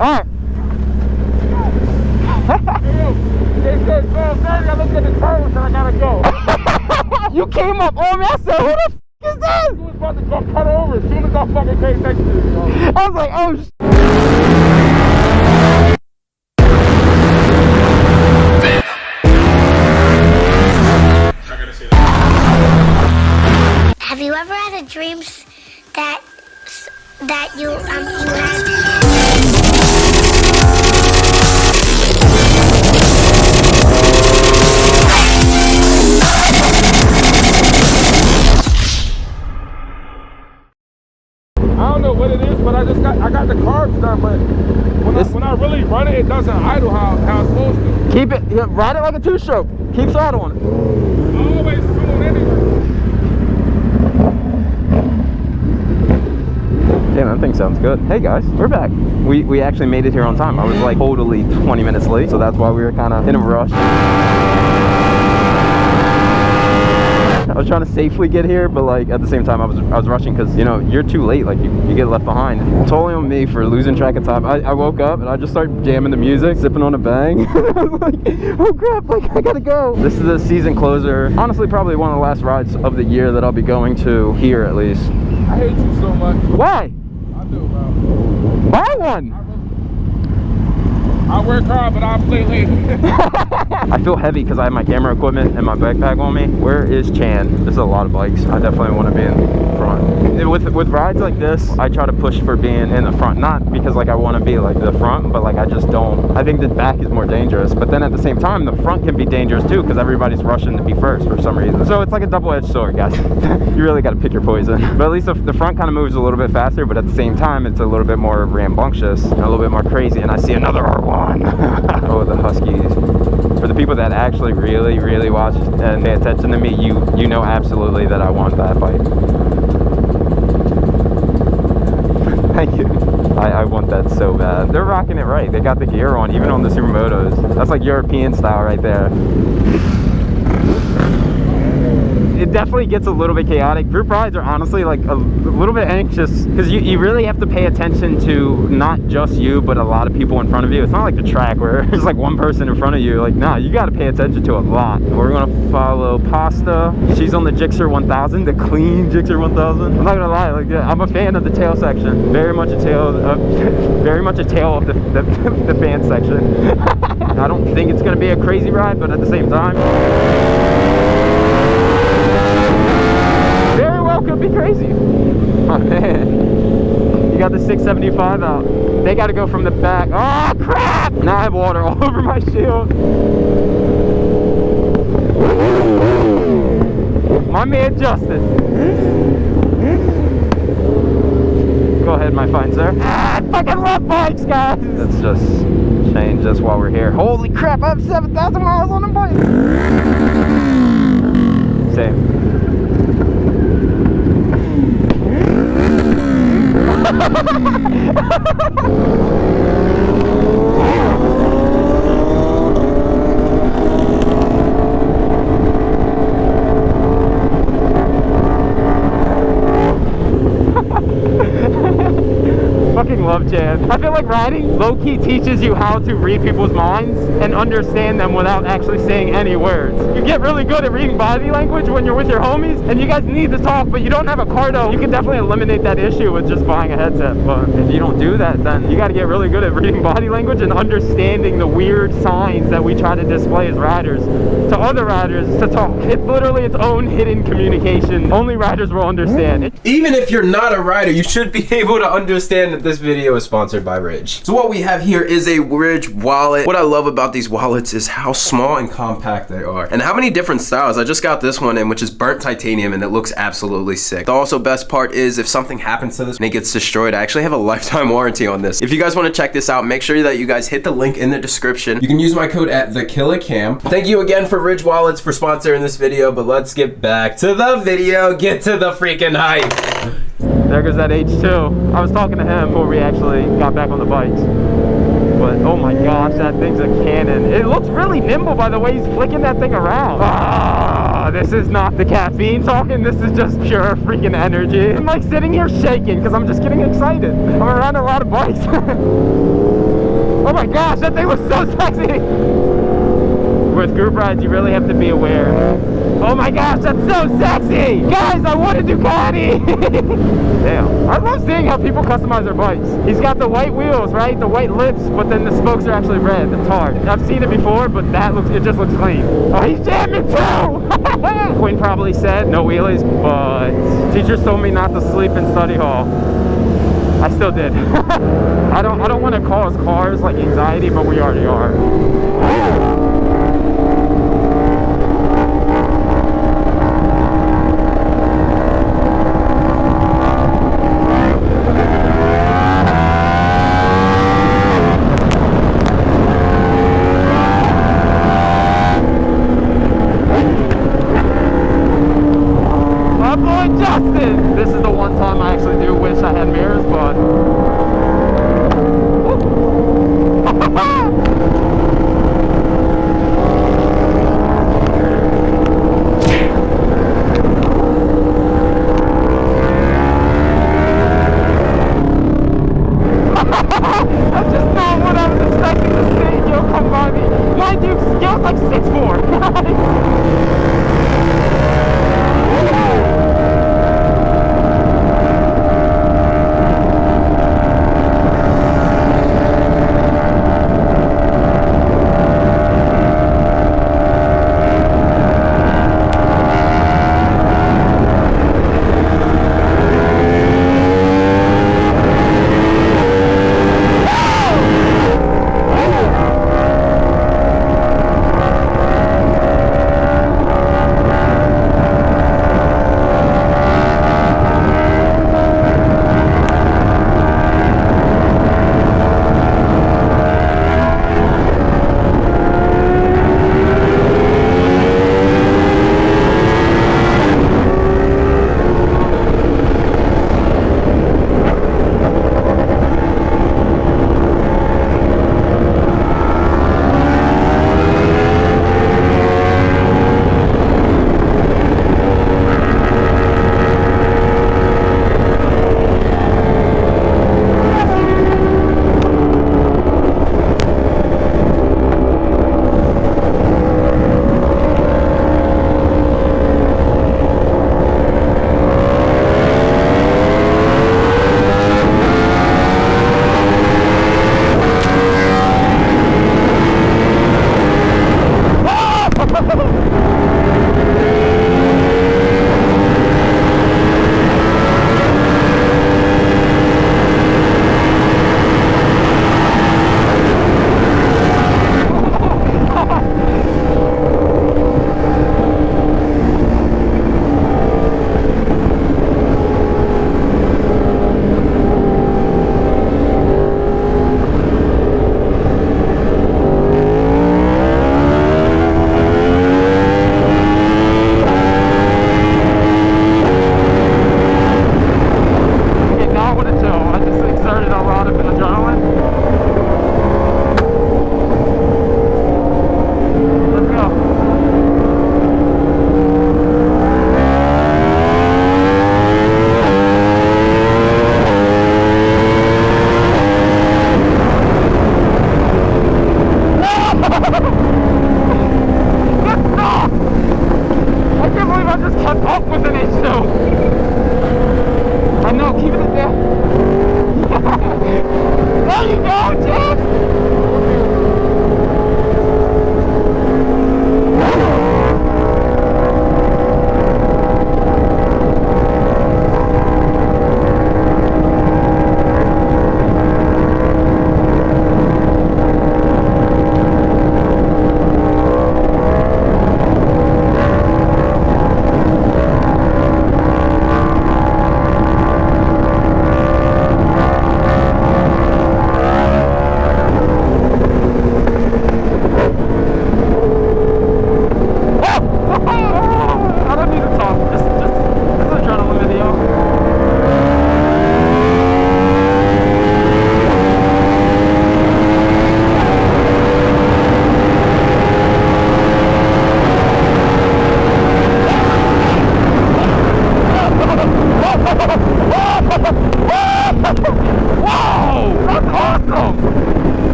Alright. It's good. I looked at the turns and I gotta go. You came up on me. I said, who the f is this? You was about to go cut over as soon as I fucking came next to you. I was like, oh sh. Have you ever had a dream that you had? I don't know what it is, but I got the carbs done, but when I really run it, it doesn't idle how it's supposed to. Keep it, yeah, ride it like a two-stroke. Keep throttle on it. Always doing anyway. Damn, that thing sounds good. Hey guys, we're back. We actually made it here on time. I was like totally 20 minutes late, so that's why we were kind of in a rush. I was trying to safely get here, but like at the same time I was rushing because, you know, you're too late. Like you get left behind. Totally on me for losing track of time. I woke up and I just started jamming the music, sipping on a bang. I was like, oh crap, like I gotta go. This is the season closer. Honestly, probably one of the last rides of the year that I'll be going to here at least. I hate you so much. Why? I do, bro. Buy one. I work hard, but I'll play late. I feel heavy because I have my camera equipment and my backpack on me. Where is Chan? There's a lot of bikes. I definitely want to be in front. With rides like this, I try to push for being in the front. Not because like I want to be like the front, but like I just don't. I think the back is more dangerous. But then at the same time, the front can be dangerous too because everybody's rushing to be first for some reason. So it's like a double-edged sword, guys. You really got to pick your poison. But at least the front kind of moves a little bit faster, but at the same time, it's a little bit more rambunctious and a little bit more crazy. And I see another R1. Oh, the Huskies. For the people that actually really watch and pay attention to me, you know absolutely that I want that bike. Thank you. I want that so bad. They're rocking it right. They got the gear on, even on the Supermotos. That's like European style right there. It definitely gets a little bit chaotic. Group rides are honestly like a little bit anxious because you really have to pay attention to not just you, but a lot of people in front of you. It's not like the track where there's like one person in front of you. Like, nah, you got to pay attention to a lot. We're going to follow Pasta. She's on the Gixxer 1000, the clean Gixxer 1000. I'm not going to lie, like, yeah, I'm a fan of the tail section. Very much a tail of the fan section. I don't think it's going to be a crazy ride, but at the same time, could be crazy. Oh man, you got the 675 out. They got to go from the back. Oh crap! Now I have water all over my shield. My man Justin. Go ahead, my fine sir. I fucking love bikes, guys. Let's just change this while we're here. Holy crap! I have 7,000 miles on the bike. Same. Fucking love Jan. I feel like riding low-key teaches you how to read people's minds and understand them without actually saying any words. You get really good at reading body language when you're with your homies and you guys need to talk, but you don't have a car though. You can definitely eliminate that issue with just buying a headset. But if you don't do that, then you got to get really good at reading body language and understanding the weird signs that we try to display as riders to other riders to talk. It's literally its own hidden communication. Only riders will understand. Even if you're not a rider, you should be able to understand that this video is sponsored by Ridge. So what we have here is a Ridge wallet. What I love about these wallets is how small and compact they are and how many different styles. I just got this one in, which is burnt titanium, and it looks absolutely sick. The also best part is if something happens to this and it gets destroyed, I actually have a lifetime warranty on this. If you guys want to check this out, make sure that you guys hit the link in the description. You can use my code at @thekillercam. Thank you again for Ridge Wallets for sponsoring this video, but let's get back to the video. Get to the freaking hype. There goes that H2. I was talking to him before we actually got back on the bikes. But oh my gosh, that thing's a cannon. It looks really nimble by the way he's flicking that thing around. Ah, this is not the caffeine talking. This is just pure freaking energy. I'm like sitting here shaking because I'm just getting excited. I'm around a lot of bikes. Oh my gosh, that thing looks so sexy. With group rides, you really have to be aware. Oh my gosh, that's so sexy! Guys, I want a Ducati! Damn. I love seeing how people customize their bikes. He's got the white wheels, right? The white lips, but then the spokes are actually red. It's hard. I've seen it before, but it just looks clean. Oh, he's jamming too! Quinn probably said no wheelies, but teachers told me not to sleep in study hall. I still did. I don't want to cause cars like anxiety, but we already are. Justin! This is the one time I actually do wish I had mirrors, but... That's just not what I was expecting to see. Yo, come by me. Mind you, Yo's like 6'4".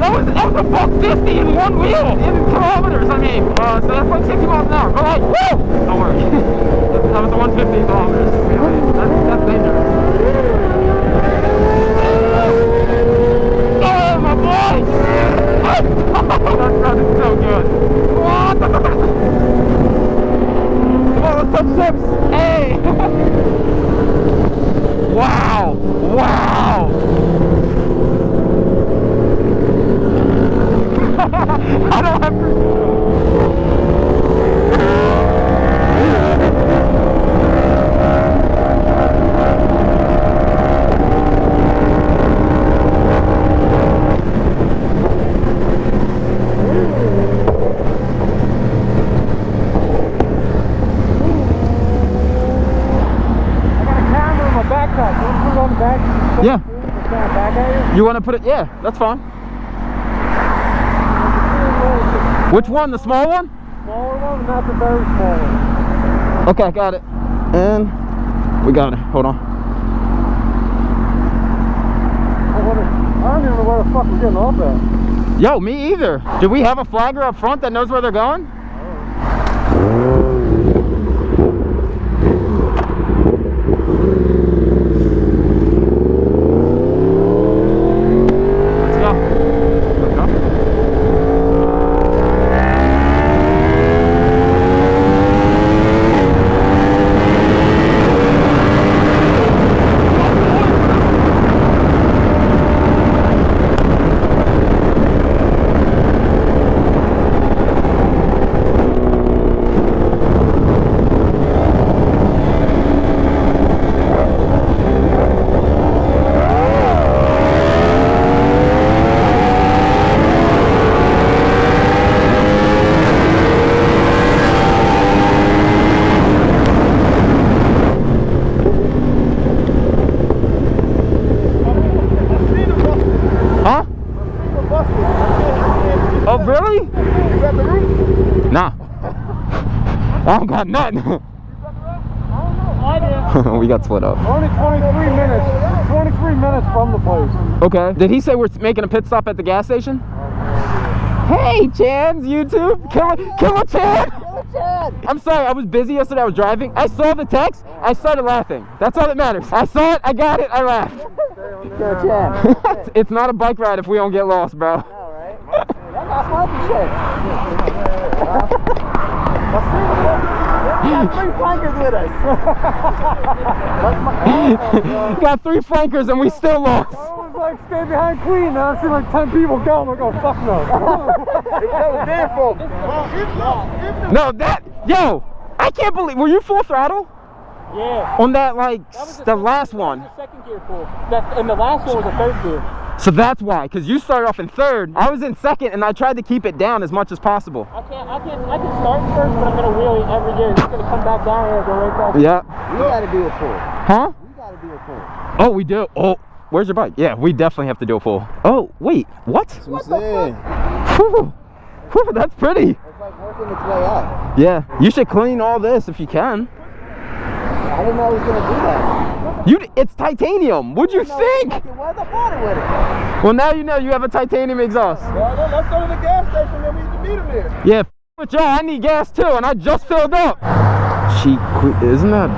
That was a $1.50 in one wheel in kilometers. I mean, so that's like 60 miles an hour. But like, woo! Don't worry. That was a 150 kilometers. That's dangerous. Oh my boy! That sounded so good. Come on, let's touch tips. Hey! Wow! Wow! I don't have to. Yeah. You want to put it? Yeah, that's fine. Which one? The small one? Smaller one, not the very small one. Okay, got it. And we got it. Hold on. I don't even know where the fuck we're getting off at. Yo, me either. Do we have a flagger up front that knows where they're going? Oh, really? You got the roof? Nah. I don't got nothing. I did. We got split up. Only 23 minutes. 23 minutes from the place. Okay. Did he say we're making a pit stop at the gas station? Hey, Chan's YouTube. Killer Chan. I'm sorry, I was busy yesterday. I was driving. I saw the text. I started laughing. That's all that matters. I saw it. I got it. I laughed. Killer Chan. It's not a bike ride if we don't get lost, bro. That's monkey shit. We got 3 flankers with us. Got 3 flankers and we still lost. I was like, stay behind Queen. Now I see like 10 people go. I'm like, oh, fuck no. No, yo, I can't believe, were you full throttle? Yeah. On that, like, the last That one. was the second gear full. And the last one was a third gear. So that's why, because you started off in third. I was in second, and I tried to keep it down as much as possible. I can start first, but I'm gonna wheelie every gear. It's gonna come back down here and go right back. Yeah. We gotta do a full. Huh? We gotta do a full. Oh, we do. Oh, where's your bike? Yeah, we definitely have to do a full. Oh, wait, what? What the fuck? Whew. Whew, that's pretty. It's like working its way up. Yeah, you should clean all this if you can. I didn't know I was gonna do that. It's titanium. What'd you think? It was a bought it with it. Well, now you know you have a titanium exhaust. Well, let's go to the gas station, then we can meet him there. Yeah, with y'all, I need gas too, and I just filled up. Isn't that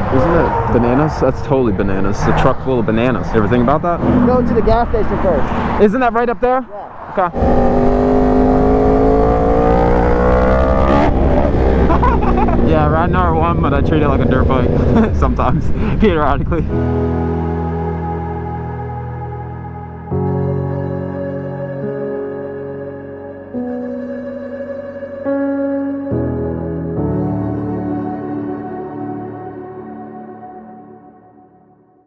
bananas? That's totally bananas. A truck full of bananas. You ever think about that? Go to the gas station first. Isn't that right up there? Yeah. Okay. Yeah, riding R1, but I treat it like a dirt bike sometimes, periodically.